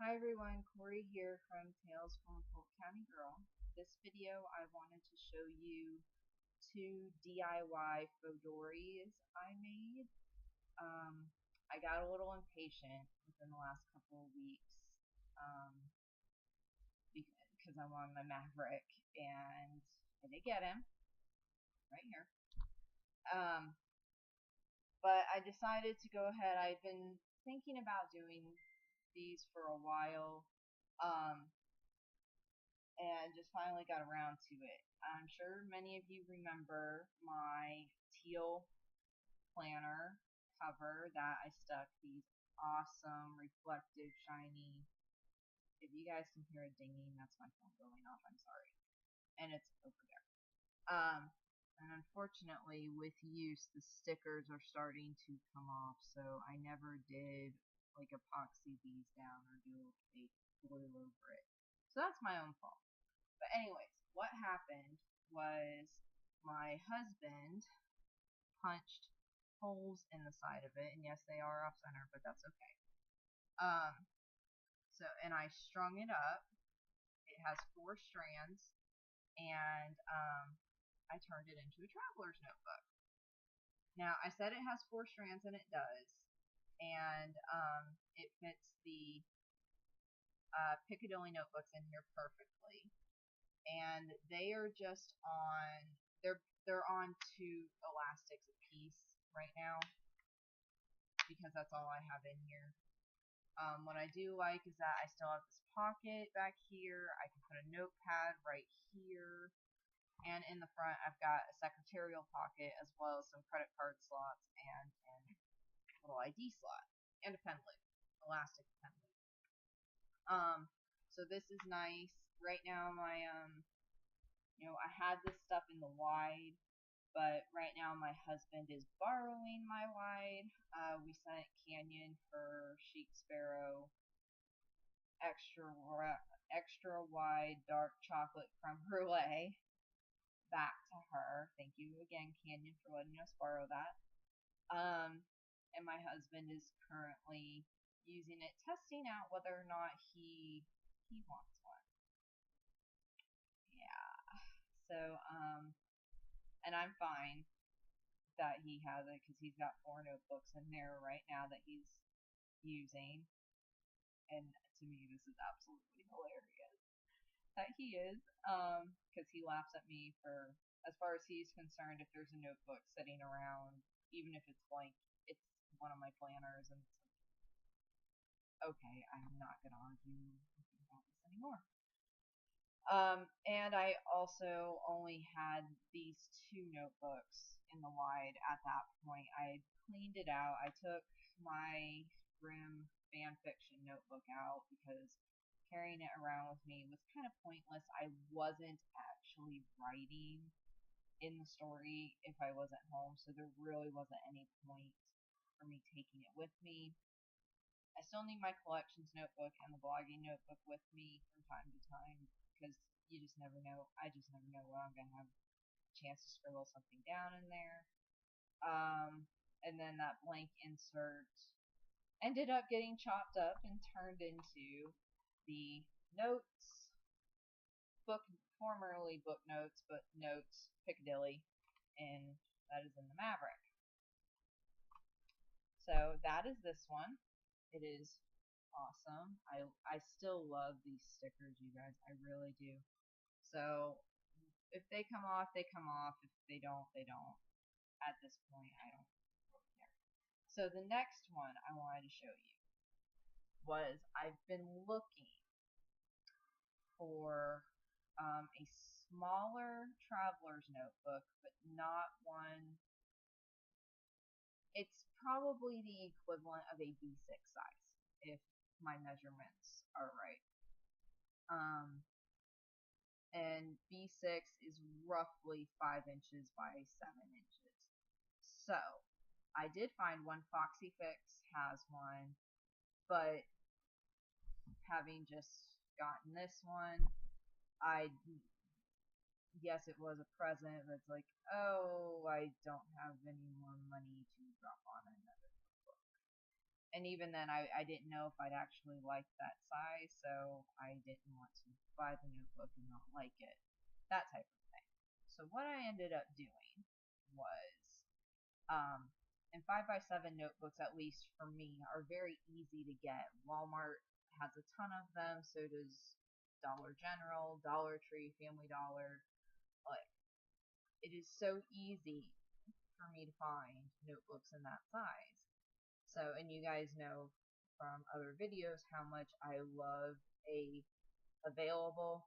Hi everyone, Corey here from Tales from a Polk County Girl. This video I wanted to show you two DIY Fauxdoris I made. I got a little impatient within the last couple of weeks um, because I'm on my Maverick and I did get him right here. But I decided to go ahead. I've been thinking about doing these for a while. And just finally got around to it. I'm sure many of you remember my teal planner cover that I stuck these awesome, reflective, shiny. If you guys can hear it dinging, that's my phone going off. I'm sorry. And it's over there. And unfortunately, with use, the stickers are starting to come off, so I never did like epoxy these down or do a glue over it. So that's my own fault. But anyways, what happened was my husband punched holes in the side of it, and yes, they are off center, but that's okay. And I strung it up. It has 4 strands, and I turned it into a traveler's notebook. Now, I said it has 4 strands, and it does, and it fits the Piccadilly notebooks in here perfectly. And they are just on, they're on 2 elastics a piece right now because that's all I have in here. What I do like is that I still have this pocket back here. I can put a notepad right here, and in the front I've got a secretarial pocket as well as some credit card slots and a little ID slot and a pen lid, elastic pen lid. So this is nice. Right now my I had this stuff in the wide, but right now my husband is borrowing my wide. We sent Canyon her Chic Sparrow extra wide dark chocolate creme brulee back to her. Thank you again, Canyon, for letting us borrow that. And my husband is currently using it, testing out whether or not he wants one. Yeah. So, and I'm fine that he has it because he's got 4 notebooks in there right now that he's using. And to me, this is absolutely hilarious that he is, because he laughs at me for, as far as he's concerned, if there's a notebook sitting around, even if it's blank, it's one of my planners, and it's like, okay, I'm not going to argue about this anymore. And I also only had these 2 notebooks in the wide at that point. I had cleaned it out. I took my Grimm fan fiction notebook out because carrying it around with me was kind of pointless. I wasn't actually writing in the story if I wasn't home, so there really wasn't any point for me taking it with me. I still need my collections notebook and the blogging notebook with me from time to time because you just never know. I just never know when I'm going to have a chance to scribble something down in there. And then that blank insert ended up getting chopped up and turned into the notes book, formerly book notes, but notes Piccadilly, and that is in the Maverick. So that is this one. It is awesome. I still love these stickers, you guys. I really do. So if they come off, they come off. If they don't, they don't. At this point, I don't really care. So the next one I wanted to show you was I've been looking for a smaller traveler's notebook, but not one. It's probably the equivalent of a B6 size, if my measurements are right. And B6 is roughly 5 inches by 7 inches. So I did find one. Foxy Fix has one, but having just gotten this one, yes, it was a present, but it's like, oh, I don't have any more money to drop on another book. And even then, I didn't know if I'd actually like that size, so I didn't want to buy the notebook and not like it. That type of thing. So what I ended up doing was, and 5x7 notebooks, at least for me, are very easy to get. Walmart has a ton of them, so does Dollar General, Dollar Tree, Family Dollar. Like, it is so easy for me to find notebooks in that size. So, and you guys know from other videos how much I love a available,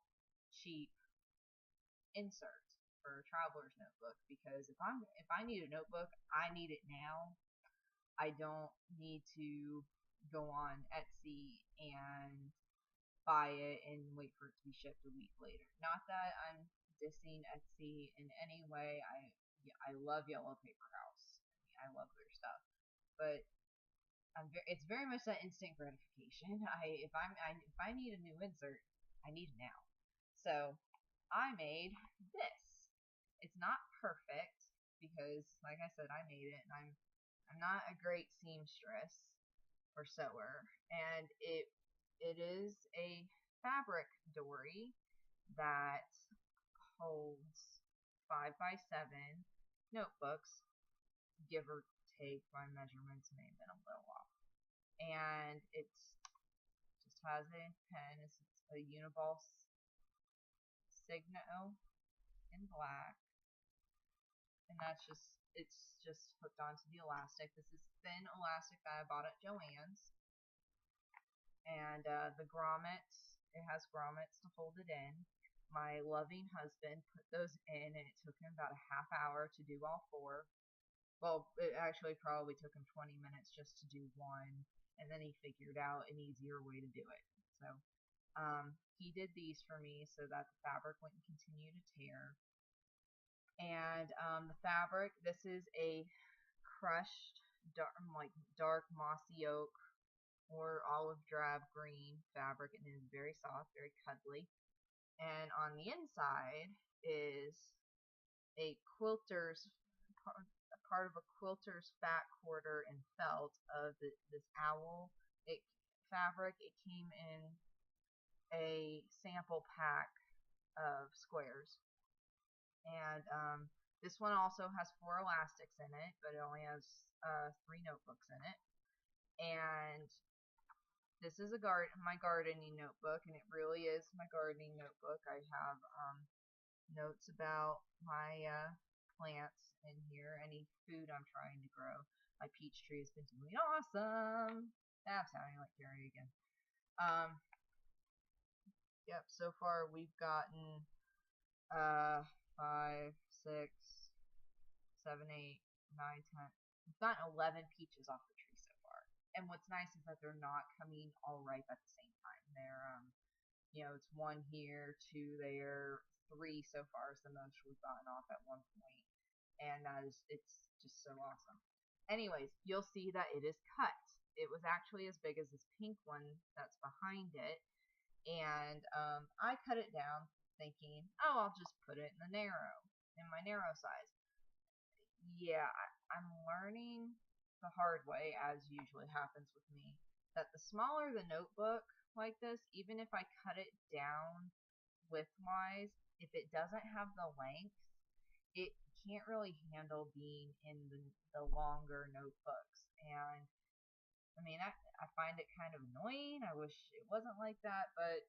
cheap insert for a traveler's notebook, because if I need a notebook, I need it now. I don't need to go on Etsy and buy it and wait for it to be shipped a week later. Not that I'm dissing Etsy in any way. I love Yellow Paper House. I love their stuff, but it's very much that instant gratification. If I need a new insert, I need it now. So I made this. It's not perfect because, like I said, I made it, and I'm not a great seamstress or sewer, and it is a fabric dory that holds 5x7 notebooks, give or take. My measurements may have been a little off, and it's just has a pen. It's a Uniball Signo in black, and it's just hooked onto the elastic. This is thin elastic that I bought at Joann's, and the grommets, it has grommets to hold it in. My loving husband put those in, and it took him about a half hour to do all four. Well, it actually probably took him 20 minutes just to do one, and then he figured out an easier way to do it. So he did these for me so that the fabric wouldn't continue to tear. And the fabric, this is a crushed dark mossy oak or olive drab green fabric, and it is very soft, very cuddly. And on the inside is a quilter's part of a quilter's fat quarter and felt of this owl fabric. It came in a sample pack of squares, and this one also has 4 elastics in it, but it only has 3 notebooks in it. And this is my gardening notebook, and it really is my gardening notebook. I have notes about my plants in here, any food I'm trying to grow. My peach tree has been doing awesome. I'm sounding like Gary again. Yep, so far we've gotten 5, 6, 7, 8, 9, 10. We've gotten 11 peaches off the tree so far. And what's nice is that they're not coming all ripe at the same time. They're, it's 1 here, 2 there, 3 so far is the most we've gotten off at one point. And it's just so awesome. Anyways, you'll see that it is cut. It was actually as big as this pink one that's behind it. And I cut it down thinking, oh, I'll just put it in my narrow size. Yeah, I'm learning the hard way, as usually happens with me, that the smaller the notebook like this, even if I cut it down widthwise, if it doesn't have the length, it can't really handle being in the longer notebooks. And I mean, I find it kind of annoying. I wish it wasn't like that, but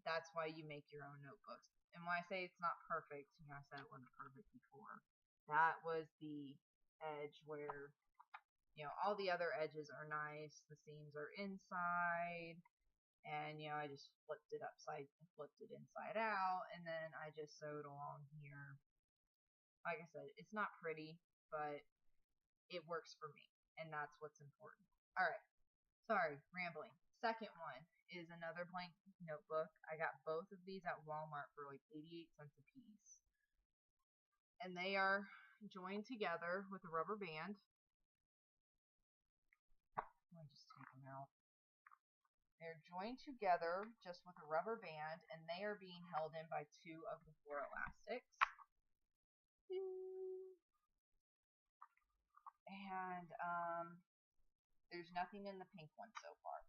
that's why you make your own notebooks. And when I say it's not perfect, I said it wasn't perfect before. That was the edge where, all the other edges are nice. The seams are inside. And, I just flipped it inside out. And then I just sewed along here. Like I said, it's not pretty, but it works for me. And that's what's important. Alright. Sorry, rambling. Second one is another blank notebook. I got both of these at Walmart for like 88 cents a piece. And they are joined together with a rubber band. Let me just take them out. They're joined together just with a rubber band, and they are being held in by 2 of the 4 elastics. And There's nothing in the pink one so far.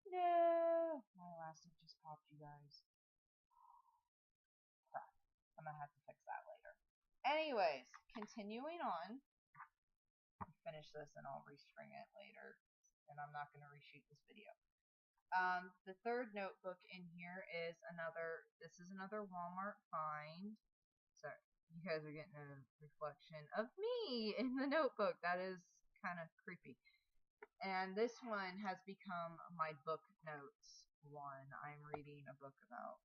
No! My elastic just popped, you guys. Crap. I'm gonna have to fix that later. Anyways, continuing on. I'll finish this and I'll restring it later. And I'm not gonna reshoot this video. The third notebook in here is this is another Walmart find. Sorry, you guys are getting a reflection of me in the notebook. That is kind of creepy. And this one has become my book notes one. I'm reading a book about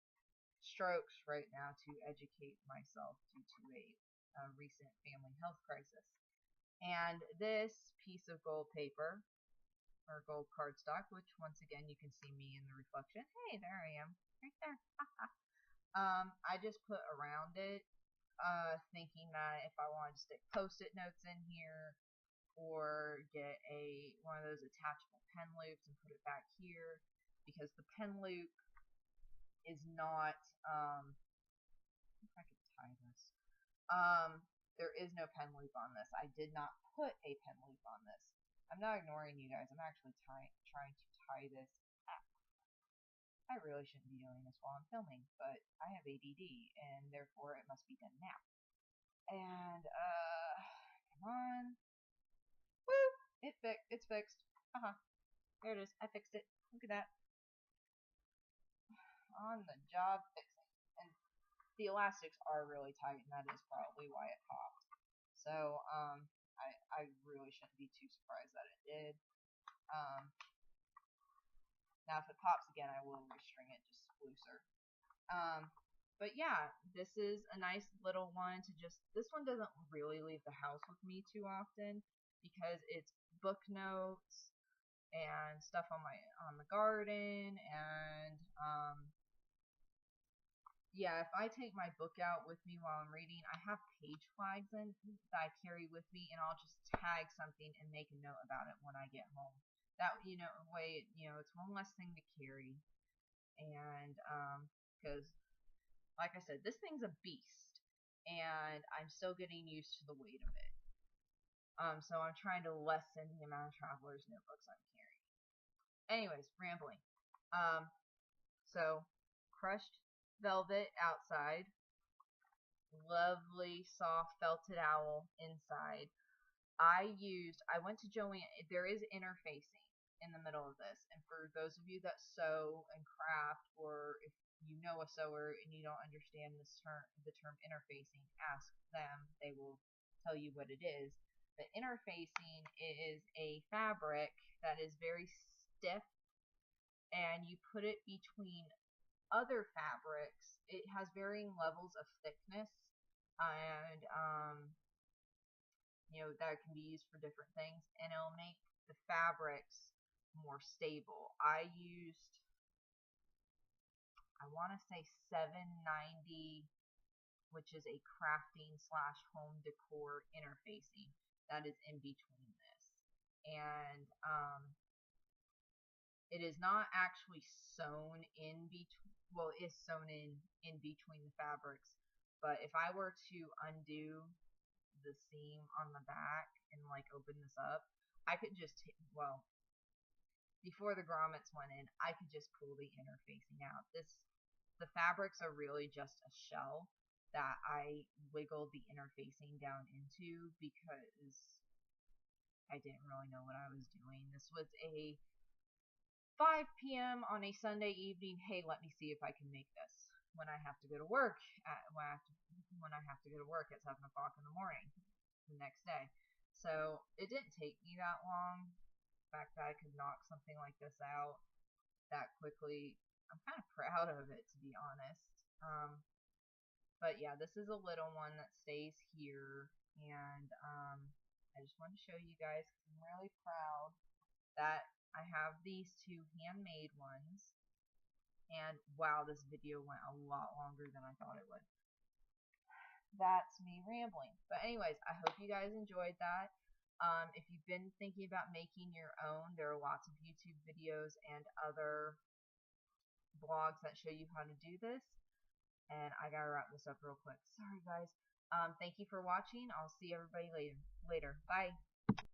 strokes right now to educate myself due to a recent family health crisis. And this piece of gold paper, or gold cardstock, which once again you can see me in the reflection. Hey, there I am, right there. I just put around it, thinking that if I wanted to stick post-it notes in here, or get one of those attachable pen loops and put it back here, because the pen loop is not, if I could tie this, there is no pen loop on this. I did not put a pen loop on this. I'm not ignoring you guys. I'm actually trying to tie this up. I really shouldn't be doing this while I'm filming, but I have ADD, and therefore it must be done now. And, come on. Woo! It's fixed. There it is. I fixed it. Look at that. On the job fixing. And the elastics are really tight, and that is probably why it popped. So, I really shouldn't be too surprised that it did. Now if it pops again, I will restring it just looser. But yeah, this is a nice little one to this one doesn't really leave the house with me too often, because it's book notes and stuff on the garden, and yeah, if I take my book out with me while I'm reading, I have page flags that I carry with me, and I'll just tag something and make a note about it when I get home. That, way, it's one less thing to carry. And because like I said, this thing's a beast, and I'm still getting used to the weight of it. So I'm trying to lessen the amount of traveler's notebooks I'm carrying. Anyways, rambling. So crushed velvet outside, lovely soft felted owl inside. I went to Joanne. There is interfacing in the middle of this, and for those of you that sew and craft, or if you know a sewer and you don't understand the term interfacing, ask them. They will tell you what it is. But interfacing is a fabric that is very stiff, and you put it between other fabrics. It has varying levels of thickness, and that can be used for different things, and it'll make the fabrics more stable. I want to say 790, which is a crafting / home decor interfacing that is in between this. And it is not actually sewn in between, well, it is sewn in between the fabrics, but if I were to undo the seam on the back and open this up, I could just, before the grommets went in, I could just pull the interfacing out. The fabrics are really just a shell that I wiggled the interfacing down into because I didn't really know what I was doing. This was a 5 p.m. on a Sunday evening. Hey, let me see if I can make this when I have to go to work when I have to go to work at 7 o'clock in the morning the next day. So it didn't take me that long. The fact that I could knock something like this out that quickly, I'm kind of proud of it, to be honest. But yeah, this is a little one that stays here, and I just wanted to show you guys because I'm really proud that I have these two handmade ones. And wow, this video went a lot longer than I thought it would. That's me rambling. But anyways, I hope you guys enjoyed that. If you've been thinking about making your own, there are lots of YouTube videos and other blogs that show you how to do this. And I gotta wrap this up real quick. Sorry guys. Thank you for watching. I'll see everybody later. Bye.